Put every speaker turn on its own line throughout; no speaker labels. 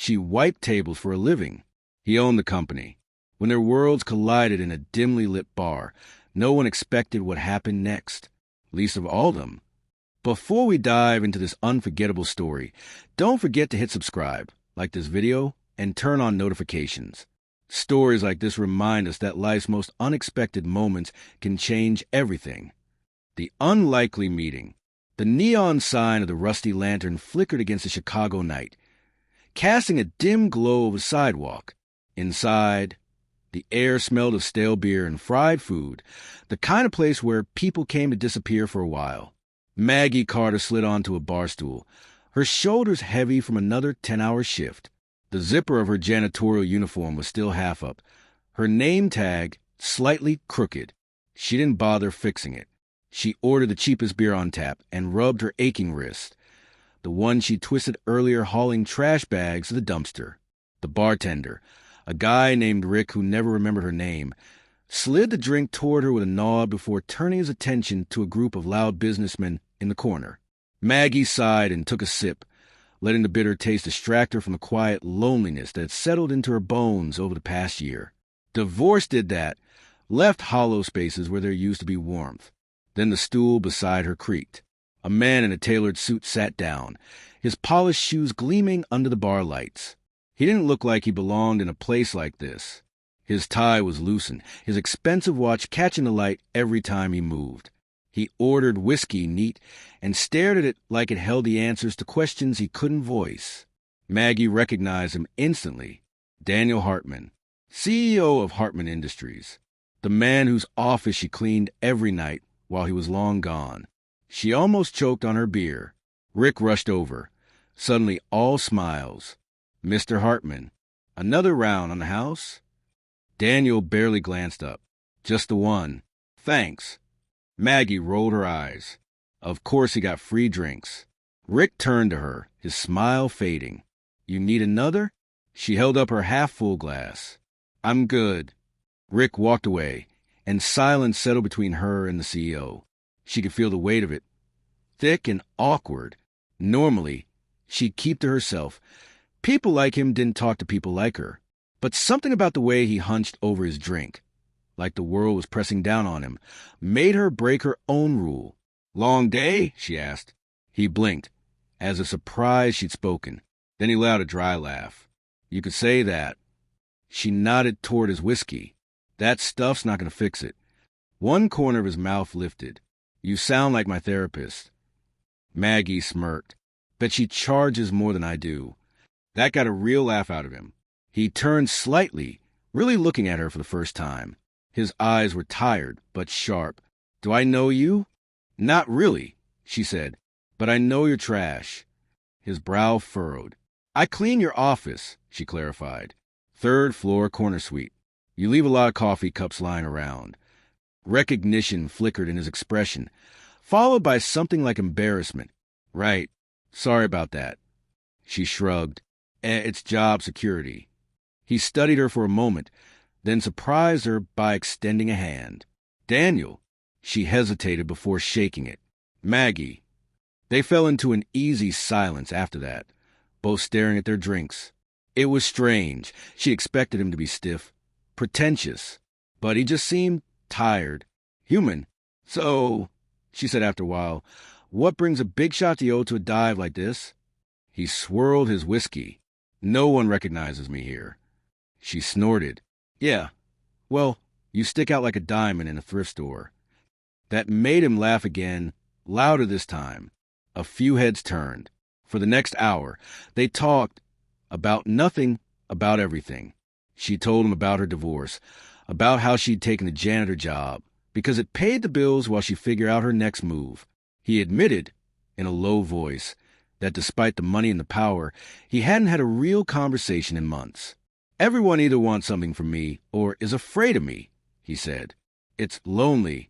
She wiped tables for a living. He owned the company. When their worlds collided in a dimly lit bar, no one expected what happened next, least of all them. Before we dive into this unforgettable story, don't forget to hit subscribe, like this video, and turn on notifications. Stories like this remind us that life's most unexpected moments can change everything. The unlikely meeting. The neon sign of the rusty lantern flickered against the Chicago night, casting a dim glow over the sidewalk. Inside, the air smelled of stale beer and fried food, the kind of place where people came to disappear for a while. Maggie Carter slid onto a bar stool, her shoulders heavy from another 10-hour shift. The zipper of her janitorial uniform was still half up, her name tag slightly crooked. She didn't bother fixing it. She ordered the cheapest beer on tap and rubbed her aching wrist, the one she twisted earlier hauling trash bags to the dumpster. The bartender, a guy named Rick who never remembered her name, slid the drink toward her with a nod before turning his attention to a group of loud businessmen in the corner. Maggie sighed and took a sip, letting the bitter taste distract her from the quiet loneliness that had settled into her bones over the past year. Divorce did that, left hollow spaces where there used to be warmth. Then the stool beside her creaked. A man in a tailored suit sat down, his polished shoes gleaming under the bar lights. He didn't look like he belonged in a place like this. His tie was loosened, his expensive watch catching the light every time he moved. He ordered whiskey neat and stared at it like it held the answers to questions he couldn't voice. Maggie recognized him instantly. Daniel Hartman, CEO of Hartman Industries, the man whose office she cleaned every night while he was long gone. She almost choked on her beer. Rick rushed over, suddenly all smiles. Mr. Hartman, another round on the house? Daniel barely glanced up. Just the one. Thanks. Maggie rolled her eyes. Of course he got free drinks. Rick turned to her, his smile fading. You need another? She held up her half-full glass. I'm good. Rick walked away, and silence settled between her and the CEO. She could feel the weight of it. Thick and awkward. Normally, she'd keep to herself. People like him didn't talk to people like her. But something about the way he hunched over his drink, like the world was pressing down on him, made her break her own rule. Long day? She asked. He blinked, as if surprised she'd spoken. Then he let out a dry laugh. You could say that. She nodded toward his whiskey. That stuff's not going to fix it. One corner of his mouth lifted. You sound like my therapist. Maggie smirked. Bet she charges more than I do. That got a real laugh out of him. He turned slightly, really looking at her for the first time. His eyes were tired, but sharp. Do I know you? Not really, she said, but I know you're trash. His brow furrowed. I clean your office, she clarified. 3rd floor corner suite. You leave a lot of coffee cups lying around. Recognition flickered in his expression, followed by something like embarrassment. Right. Sorry about that. She shrugged. It's job security. He studied her for a moment, then surprised her by extending a hand. Daniel. She hesitated before shaking it. Maggie. They fell into an easy silence after that, both staring at their drinks. It was strange. She expected him to be stiff, pretentious, but he just seemed tired, human. So, she said after a while, what brings a big shot to to a dive like this? He swirled his whiskey. No one recognizes me here. She snorted. Yeah, well, you stick out like a diamond in a thrift store. That made him laugh again, louder this time. A few heads turned. For the next hour, they talked about nothing, about everything. She told him about her divorce, about how she'd taken the janitor job, because it paid the bills while she figured out her next move. He admitted, in a low voice, that despite the money and the power, he hadn't had a real conversation in months. Everyone either wants something from me or is afraid of me, he said. It's lonely.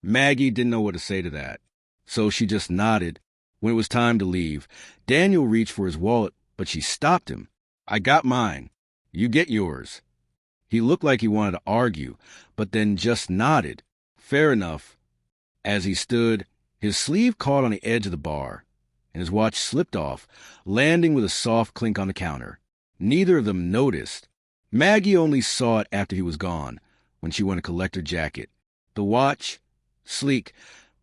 Maggie didn't know what to say to that, so she just nodded. When it was time to leave, Daniel reached for his wallet, but she stopped him. I got mine. You get yours. He looked like he wanted to argue, but then just nodded. Fair enough. As he stood, his sleeve caught on the edge of the bar, and his watch slipped off, landing with a soft clink on the counter. Neither of them noticed. Maggie only saw it after he was gone, when she went to collect her jacket. The watch, sleek,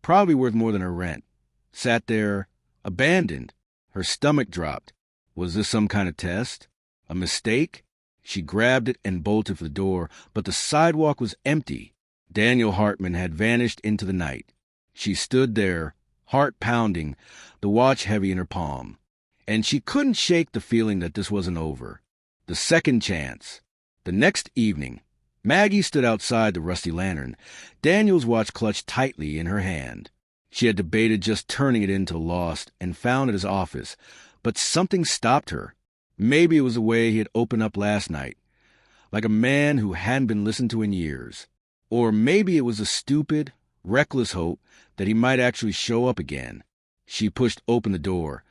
probably worth more than her rent, sat there, abandoned. Her stomach dropped. Was this some kind of test? A mistake? She grabbed it and bolted for the door, but the sidewalk was empty. Daniel Hartman had vanished into the night. She stood there, heart pounding, the watch heavy in her palm. And she couldn't shake the feeling that this wasn't over. The second chance. The next evening, Maggie stood outside the rusty lantern, Daniel's watch clutched tightly in her hand. She had debated just turning it in till lost and found at his office, but something stopped her. Maybe it was the way he had opened up last night, like a man who hadn't been listened to in years. Or maybe it was a stupid, reckless hope that he might actually show up again. She pushed open the door,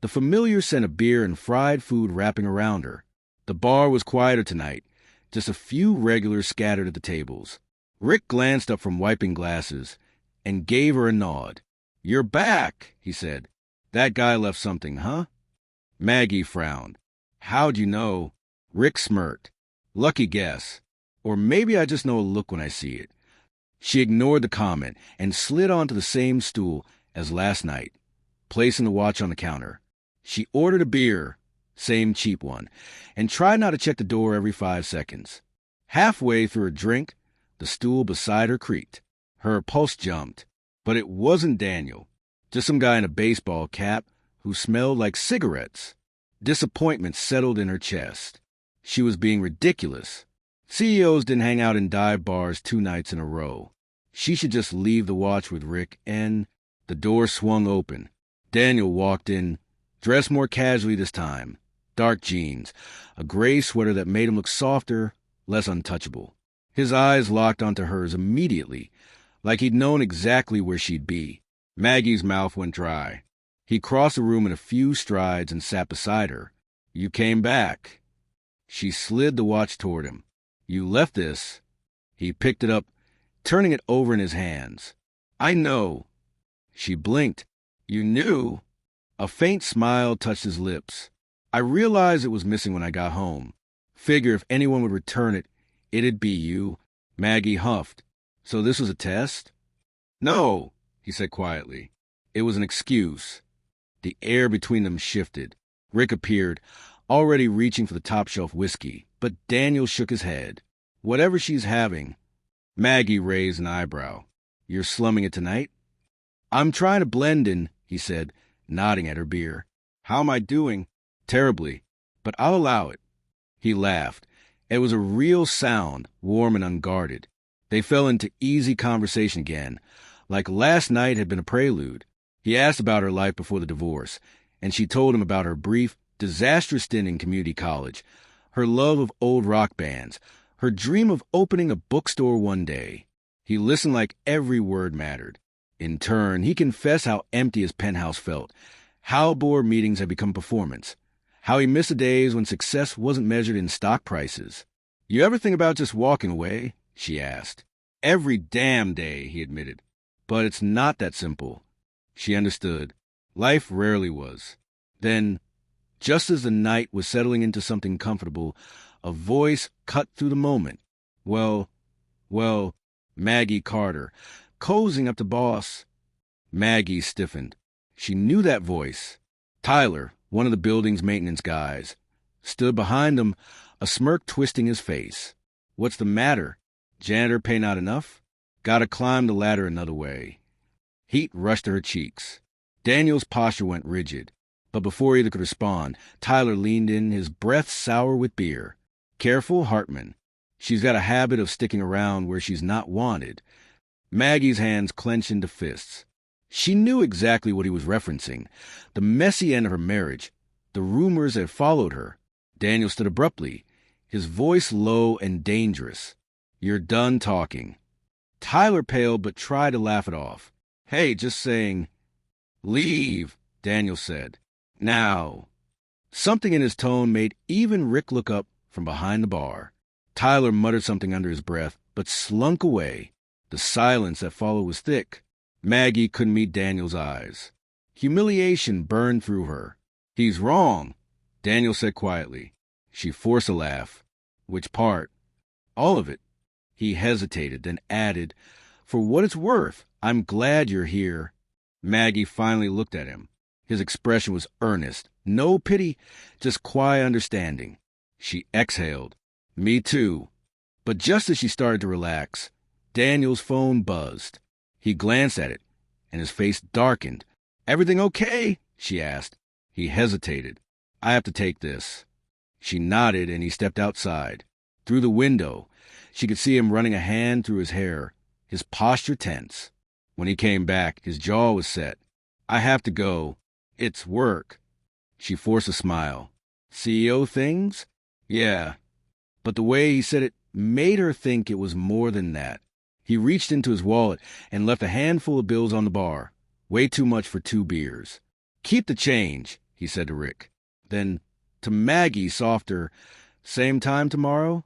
the familiar scent of beer and fried food wrapping around her. The bar was quieter tonight, just a few regulars scattered at the tables. Rick glanced up from wiping glasses and gave her a nod. "You're back," he said. "That guy left something, huh?" Maggie frowned. "How'd you know?" Rick smirked. "Lucky guess. Or maybe I just know a look when I see it." She ignored the comment and slid onto the same stool as last night, placing the watch on the counter. She ordered a beer, same cheap one, and tried not to check the door every 5 seconds. Halfway through her drink, the stool beside her creaked. Her pulse jumped. But it wasn't Daniel, just some guy in a baseball cap who smelled like cigarettes. Disappointment settled in her chest. She was being ridiculous. CEOs didn't hang out in dive bars 2 nights in a row. She should just leave the watch with Rick, and the door swung open. Daniel walked in, dressed more casually this time. Dark jeans, a gray sweater that made him look softer, less untouchable. His eyes locked onto hers immediately, like he'd known exactly where she'd be. Maggie's mouth went dry. He crossed the room in a few strides and sat beside her. "You came back." She slid the watch toward him. "You left this." He picked it up, turning it over in his hands. "I know." She blinked. "You knew?" A faint smile touched his lips. "I realized it was missing when I got home. Figure if anyone would return it, it'd be you." Maggie huffed. "So this was a test?" "No," he said quietly. "It was an excuse." The air between them shifted. Rick appeared, already reaching for the top-shelf whiskey, but Daniel shook his head. "Whatever she's having." Maggie raised an eyebrow. "You're slumming it tonight?" "I'm trying to blend in," he said, nodding at her beer. "How am I doing?" "Terribly, but I'll allow it." He laughed. It was a real sound, warm and unguarded. They fell into easy conversation again, like last night had been a prelude. He asked about her life before the divorce, and she told him about her brief, disastrous stint in community college, her love of old rock bands, her dream of opening a bookstore one day. He listened like every word mattered. In turn, he confessed how empty his penthouse felt, how board meetings had become performance, how he missed the days when success wasn't measured in stock prices. "You ever think about just walking away?" she asked. "Every damn day," he admitted. "But it's not that simple." She understood. Life rarely was. Then, just as the night was settling into something comfortable, a voice cut through the moment. Well, Maggie Carter, cozying up to boss." Maggie stiffened. She knew that voice. Tyler, one of the building's maintenance guys, stood behind them, a smirk twisting his face. "What's the matter? Janitor pay not enough? Gotta climb the ladder another way." Heat rushed to her cheeks. Daniel's posture went rigid. But before either could respond, Tyler leaned in, his breath sour with beer. "Careful, Hartman. She's got a habit of sticking around where she's not wanted." Maggie's hands clenched into fists. She knew exactly what he was referencing. The messy end of her marriage. The rumors that followed her. Daniel stood abruptly, his voice low and dangerous. "You're done talking." Tyler paled but tried to laugh it off. "Hey, just saying." "Leave," Daniel said. "Now." Something in his tone made even Rick look up from behind the bar. Tyler muttered something under his breath, but slunk away. The silence that followed was thick. Maggie couldn't meet Daniel's eyes. Humiliation burned through her. "He's wrong," Daniel said quietly. She forced a laugh. Which part? All of it. He hesitated, then added, For what it's worth, I'm glad you're here. Maggie finally looked at him. His expression was earnest. No pity, just quiet understanding. She exhaled. Me too. But just as she started to relax, Daniel's phone buzzed. He glanced at it, and his face darkened. Everything okay? She asked. He hesitated. I have to take this. She nodded, and he stepped outside. Through the window, she could see him running a hand through his hair, his posture tense. When he came back, his jaw was set. I have to go. It's work. She forced a smile. CEO things? Yeah. But the way he said it made her think it was more than that. He reached into his wallet and left a handful of bills on the bar. Way too much for 2 beers. Keep the change, he said to Rick. Then, to Maggie, softer, same time tomorrow?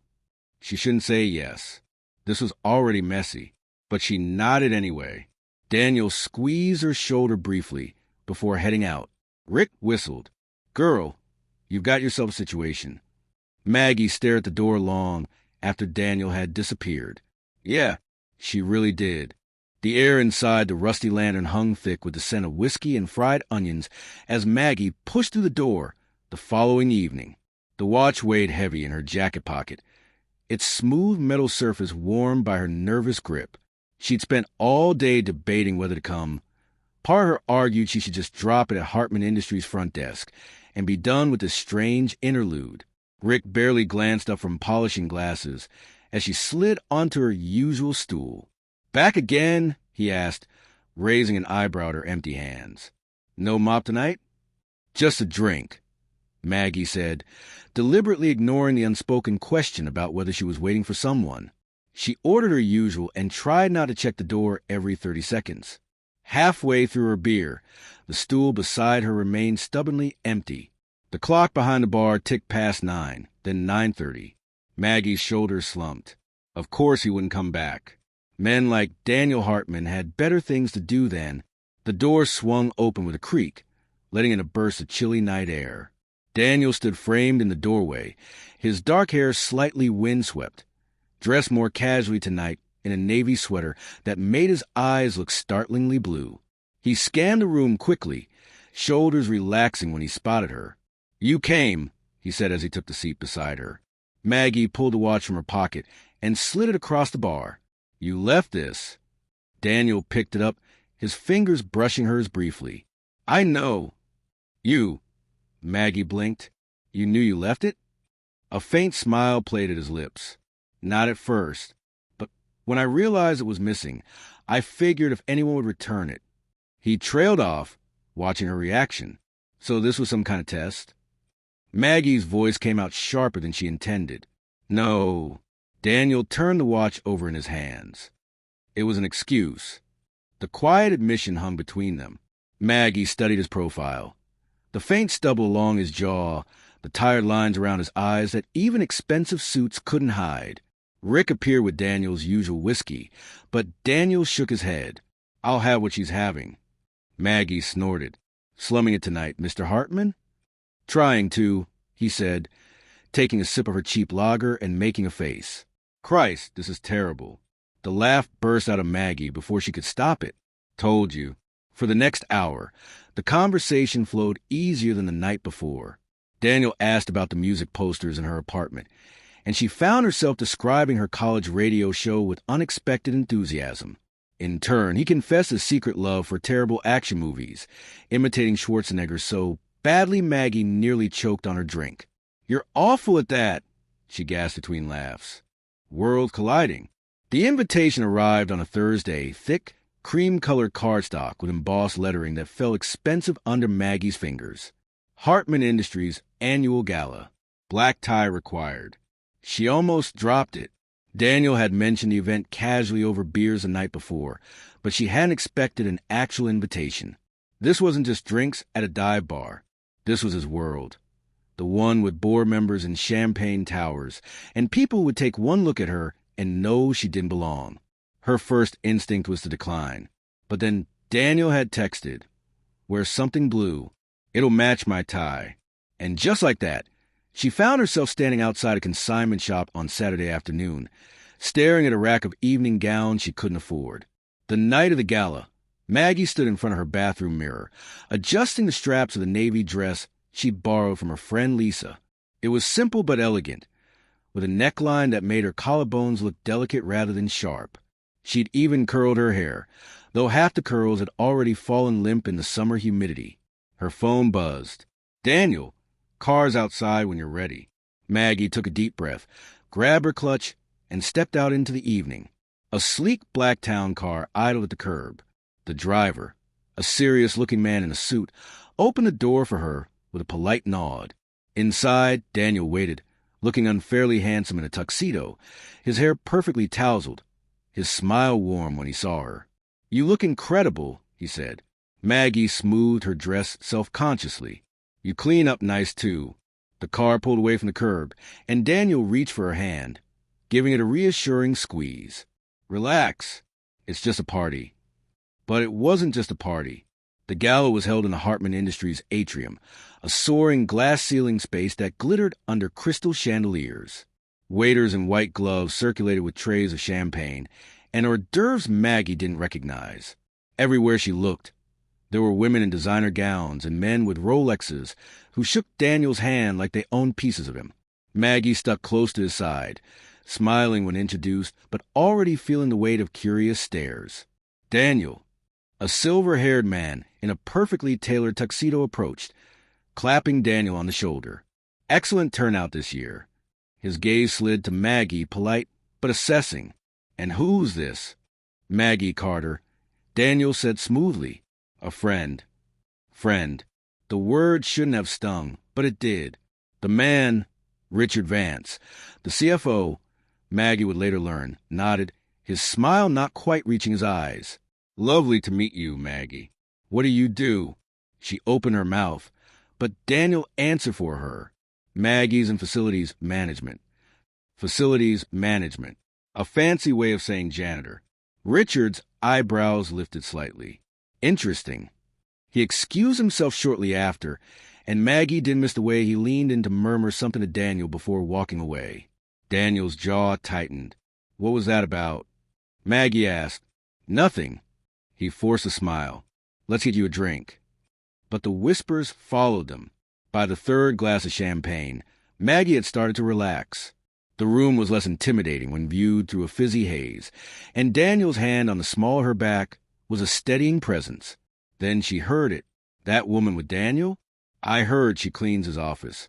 She shouldn't say yes. This was already messy, but she nodded anyway. Daniel squeezed her shoulder briefly before heading out. Rick whistled. Girl, you've got yourself a situation. Maggie stared at the door long after Daniel had disappeared. Yeah, she really did. The air inside the rusty lantern hung thick with the scent of whiskey and fried onions as Maggie pushed through the door the following evening. The watch weighed heavy in her jacket pocket, its smooth metal surface warmed by her nervous grip. She'd spent all day debating whether to come. Part of her argued she should just drop it at Hartman Industries' front desk and be done with this strange interlude. Rick barely glanced up from polishing glasses as she slid onto her usual stool. Back again? He asked, raising an eyebrow at her empty hands. No mop tonight? Just a drink, Maggie said, deliberately ignoring the unspoken question about whether she was waiting for someone. She ordered her usual and tried not to check the door every 30 seconds. Halfway through her beer, the stool beside her remained stubbornly empty. The clock behind the bar ticked past 9, then 9:30. Maggie's shoulders slumped. Of course he wouldn't come back. Men like Daniel Hartman had better things to do then. The door swung open with a creak, letting in a burst of chilly night air. Daniel stood framed in the doorway, his dark hair slightly windswept, dressed more casually tonight in a navy sweater that made his eyes look startlingly blue. He scanned the room quickly, shoulders relaxing when he spotted her. You came, he said as he took the seat beside her. Maggie pulled the watch from her pocket and slid it across the bar. You left this. Daniel picked it up, his fingers brushing hers briefly. I know. You. Maggie blinked. You knew you left it? A faint smile played at his lips. Not at first, but when I realized it was missing, I figured if anyone would return it. He trailed off, watching her reaction. So this was some kind of test? Maggie's voice came out sharper than she intended. No. Daniel turned the watch over in his hands. It was an excuse. The quiet admission hung between them. Maggie studied his profile. The faint stubble along his jaw, the tired lines around his eyes that even expensive suits couldn't hide. Rick appeared with Daniel's usual whiskey, but Daniel shook his head. I'll have what she's having. Maggie snorted. Slumming it tonight, Mr. Hartman? Trying to, he said, taking a sip of her cheap lager and making a face. Christ, this is terrible. The laugh burst out of Maggie before she could stop it. Told you. For the next hour, the conversation flowed easier than the night before. Daniel asked about the music posters in her apartment, and she found herself describing her college radio show with unexpected enthusiasm. In turn, he confessed his secret love for terrible action movies, imitating Schwarzenegger so badly Maggie nearly choked on her drink. You're awful at that, she gasped between laughs. World colliding. The invitation arrived on a Thursday, thick, cream-colored cardstock with embossed lettering that felt expensive under Maggie's fingers. Hartman Industries Annual Gala. Black tie required. She almost dropped it. Daniel had mentioned the event casually over beers the night before, but she hadn't expected an actual invitation. This wasn't just drinks at a dive bar. This was his world. The one with board members and champagne towers, and people would take one look at her and know she didn't belong. Her first instinct was to decline. But then Daniel had texted, "Wear something blue. It'll match my tie." And just like that, She found herself standing outside a consignment shop on Saturday afternoon, staring at a rack of evening gowns she couldn't afford. The night of the gala, Maggie stood in front of her bathroom mirror, adjusting the straps of the navy dress she'd borrowed from her friend Lisa. It was simple but elegant, with a neckline that made her collarbones look delicate rather than sharp. She'd even curled her hair, though half the curls had already fallen limp in the summer humidity. Her phone buzzed. "Daniel, car's outside when you're ready." Maggie took a deep breath, grabbed her clutch, and stepped out into the evening. A sleek black town car idled at the curb. The driver, a serious-looking man in a suit, opened the door for her with a polite nod. Inside, Daniel waited, looking unfairly handsome in a tuxedo, his hair perfectly tousled, his smile warm when he saw her. "You look incredible," he said. Maggie smoothed her dress self-consciously. "You clean up nice, too." The car pulled away from the curb, and Daniel reached for her hand, giving it a reassuring squeeze. "Relax. It's just a party." But it wasn't just a party. The gala was held in the Hartman Industries atrium, a soaring glass-ceiling space that glittered under crystal chandeliers. Waiters in white gloves circulated with trays of champagne, and hors d'oeuvres Maggie didn't recognize. Everywhere she looked, there were women in designer gowns and men with Rolexes who shook Daniel's hand like they owned pieces of him. Maggie stuck close to his side, smiling when introduced, but already feeling the weight of curious stares. Daniel, a silver-haired man in a perfectly tailored tuxedo, approached, clapping Daniel on the shoulder. "Excellent turnout this year." His gaze slid to Maggie, polite but assessing. "And who's this?" "Maggie Carter," Daniel said smoothly. "A friend." Friend. The word shouldn't have stung, but it did. The man, Richard Vance, the CFO, Maggie would later learn, nodded, his smile not quite reaching his eyes. "Lovely to meet you, Maggie. What do you do?" She opened her mouth, but Daniel answered for her. "Maggie's in facilities management." Facilities management. A fancy way of saying janitor. Richard's eyebrows lifted slightly. Interesting. He excused himself shortly after, and Maggie didn't miss the way he leaned in to murmur something to Daniel before walking away. Daniel's jaw tightened. "What was that about?" Maggie asked. "Nothing." He forced a smile. "Let's get you a drink." But the whispers followed them. By the third glass of champagne, Maggie had started to relax. The room was less intimidating when viewed through a fizzy haze, and Daniel's hand on the small of her back was a steadying presence. Then she heard it. "That woman with Daniel? I heard she cleans his office."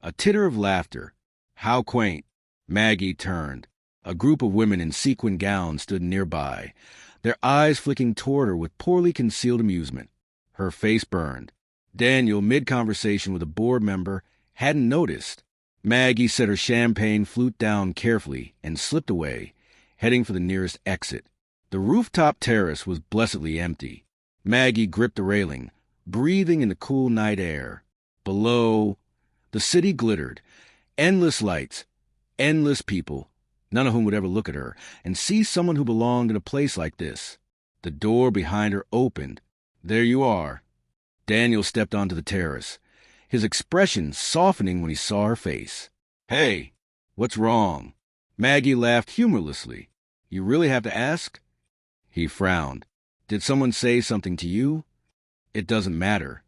A titter of laughter. "How quaint." Maggie turned. A group of women in sequin gowns stood nearby, their eyes flicking toward her with poorly concealed amusement. Her face burned. Daniel, mid-conversation with a board member, hadn't noticed. Maggie set her champagne flute down carefully and slipped away, heading for the nearest exit. The rooftop terrace was blessedly empty. Maggie gripped the railing, breathing in the cool night air. Below, the city glittered. Endless lights, endless people, none of whom would ever look at her and see someone who belonged in a place like this. The door behind her opened. "There you are." Daniel stepped onto the terrace, his expression softening when he saw her face. "Hey, what's wrong?" Maggie laughed humorlessly. "You really have to ask?" He frowned. "Did someone say something to you?" "It doesn't matter."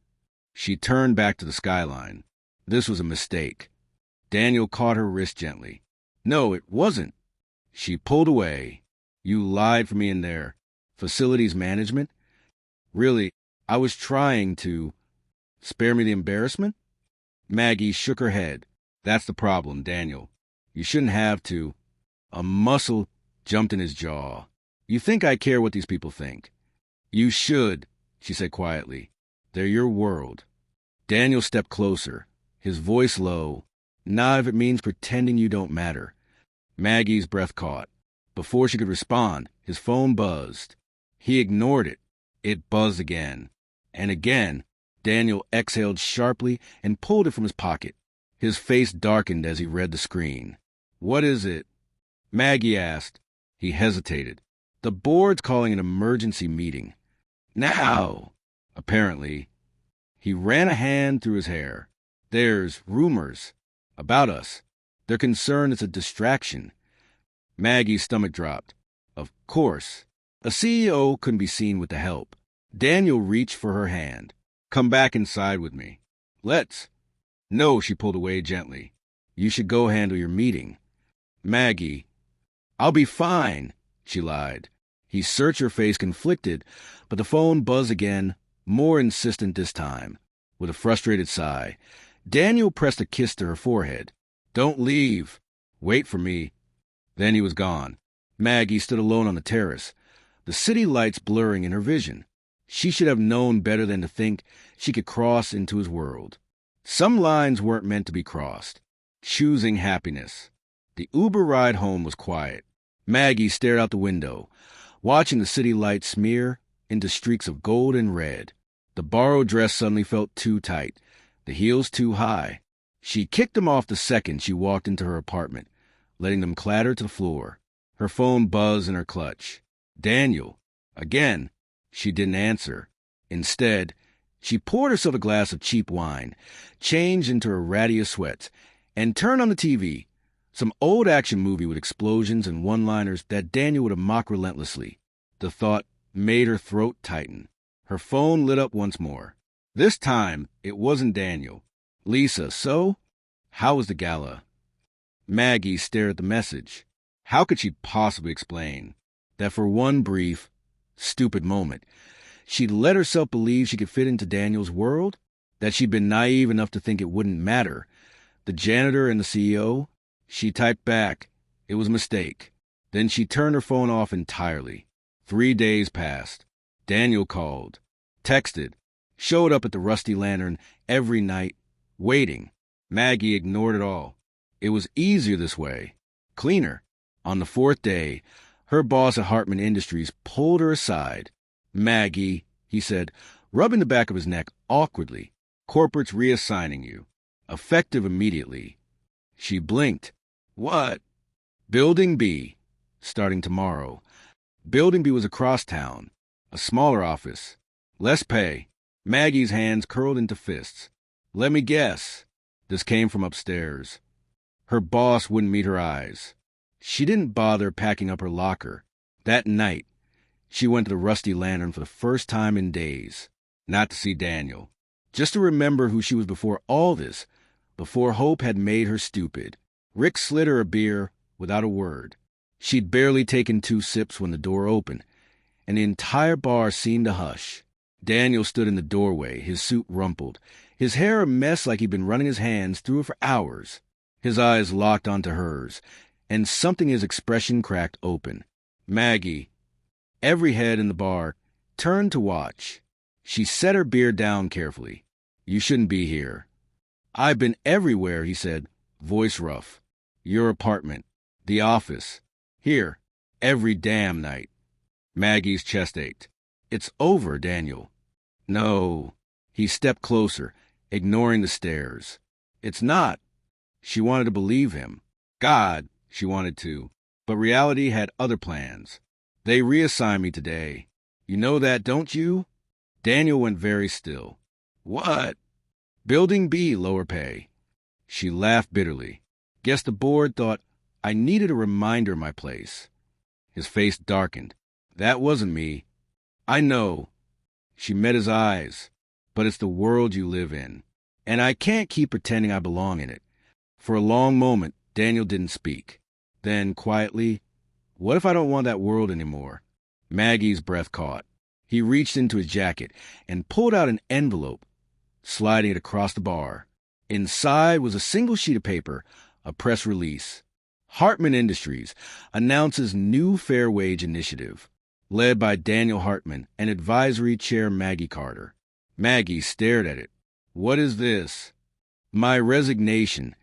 She turned back to the skyline. This was a mistake. Daniel caught her wrist gently. "No, it wasn't." She pulled away. "You lied for me in there. Facilities management? Really, I was trying to. Spare me the embarrassment?" Maggie shook her head. "That's the problem, Daniel. You shouldn't have to." A muscle jumped in his jaw. "You think I care what these people think?" "You should," she said quietly. "They're your world." Daniel stepped closer, his voice low. "Not if it means pretending you don't matter." Maggie's breath caught. Before she could respond, his phone buzzed. He ignored it. It buzzed again. And again. Daniel exhaled sharply and pulled it from his pocket. His face darkened as he read the screen. "What is it?" Maggie asked. He hesitated. "The board's calling an emergency meeting." "Now!" Apparently. He ran a hand through his hair. "There's rumors." About us. They're concerned it's a distraction. Maggie's stomach dropped. Of course. A CEO couldn't be seen with the help. Daniel reached for her hand. Come back inside with me. Let's. No, she pulled away gently. You should go handle your meeting. Maggie. I'll be fine, she lied. He searched her face, conflicted, but the phone buzzed again, more insistent this time. With a frustrated sigh, Daniel pressed a kiss to her forehead. Don't leave. Wait for me. Then he was gone. Maggie stood alone on the terrace, the city lights blurring in her vision. She should have known better than to think she could cross into his world. Some lines weren't meant to be crossed. Choosing happiness. The Uber ride home was quiet. Maggie stared out the window, watching the city lights smear into streaks of gold and red. The borrowed dress suddenly felt too tight, the heels too high. She kicked them off the second she walked into her apartment, letting them clatter to the floor. Her phone buzzed in her clutch. Daniel. Again. She didn't answer. Instead, she poured herself a glass of cheap wine, changed into her rattiest sweats, and turned on the TV. Some old action movie with explosions and one-liners that Daniel would have mocked relentlessly. The thought made her throat tighten. Her phone lit up once more. This time, it wasn't Daniel. Lisa, so? How was the gala? Maggie stared at the message. How could she possibly explain that for one brief, stupid moment, she'd let herself believe she could fit into Daniel's world? That she'd been naive enough to think it wouldn't matter? The janitor and the CEO? She typed back. It was a mistake. Then she turned her phone off entirely. 3 days passed. Daniel called, texted, showed up at the Rusty Lantern every night, waiting. Maggie ignored it all. It was easier this way. Cleaner. On the 4th day, her boss at Hartman Industries pulled her aside. Maggie, he said, rubbing the back of his neck awkwardly. Corporate's reassigning you. Effective immediately. She blinked. What? Building B. Starting tomorrow. Building B was across town. A smaller office. Less pay. Maggie's hands curled into fists. Let me guess. This came from upstairs. Her boss wouldn't meet her eyes. She didn't bother packing up her locker. That night, she went to the Rusty Lantern for the first time in days. Not to see Daniel. Just to remember who she was before all this, before hope had made her stupid. Rick slid her a beer without a word. She'd barely taken 2 sips when the door opened, and the entire bar seemed to hush. Daniel stood in the doorway, his suit rumpled, his hair a mess like he'd been running his hands through it for hours. His eyes locked onto hers, and something in his expression cracked open. Maggie. Every head in the bar turned to watch. She set her beer down carefully. You shouldn't be here. I've been everywhere, he said, voice rough. Your apartment. The office. Here. Every damn night. Maggie's chest ached. It's over, Daniel. No. He stepped closer, ignoring the stares. It's not. She wanted to believe him. God, she wanted to. But reality had other plans. They reassigned me today. You know that, don't you? Daniel went very still. What? Building B, lower pay. She laughed bitterly. Guess the board thought I needed a reminder of my place. His face darkened. That wasn't me. I know. She met his eyes. But it's the world you live in. And I can't keep pretending I belong in it. For a long moment, Daniel didn't speak. Then, quietly, what if I don't want that world anymore? Maggie's breath caught. He reached into his jacket and pulled out an envelope, sliding it across the bar. Inside was a single sheet of paper, a press release. Hartman Industries announces new fair wage initiative, led by Daniel Hartman and advisory chair Maggie Carter. Maggie stared at it. What is this? My resignation,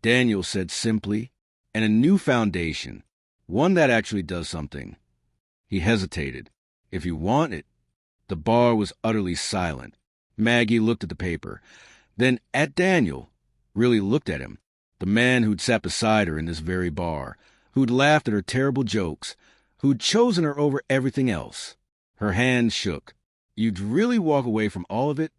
Daniel said simply, and a new foundation, one that actually does something. He hesitated. If you want it. The bar was utterly silent. Maggie looked at the paper, then at Daniel, really looked at him, the man who'd sat beside her in this very bar, who'd laughed at her terrible jokes, who'd chosen her over everything else. Her hand shook. You'd really walk away from all of it?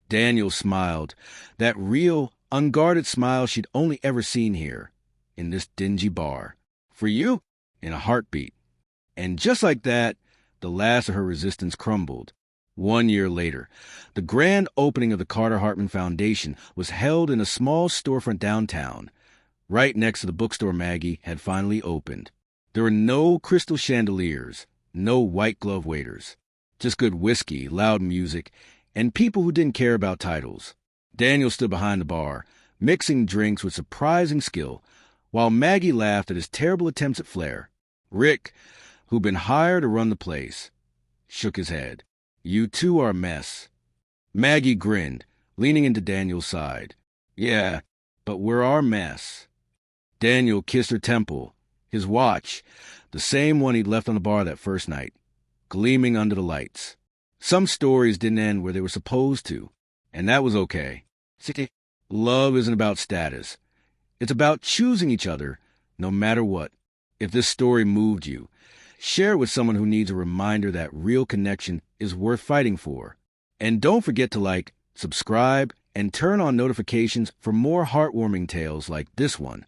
Daniel smiled, that real, unguarded smile she'd only ever seen here, in this dingy bar. For you? In a heartbeat. And just like that, the last of her resistance crumbled. 1 year later, the grand opening of the Carter Hartman Foundation was held in a small storefront downtown, right next to the bookstore Maggie had finally opened. There were no crystal chandeliers, no white glove waiters, just good whiskey, loud music, and people who didn't care about titles. Daniel stood behind the bar, mixing drinks with surprising skill, while Maggie laughed at his terrible attempts at flair. Rick, who'd been hired to run the place, shook his head. You two are a mess. Maggie grinned, leaning into Daniel's side. Yeah, but we're our mess. Daniel kissed her temple, his watch, the same one he'd left on the bar that first night, gleaming under the lights. Some stories didn't end where they were supposed to, and that was okay. Love isn't about status. It's about choosing each other, no matter what. If this story moved you, share it with someone who needs a reminder that real connection is worth fighting for. And don't forget to like, subscribe, and turn on notifications for more heartwarming tales like this one.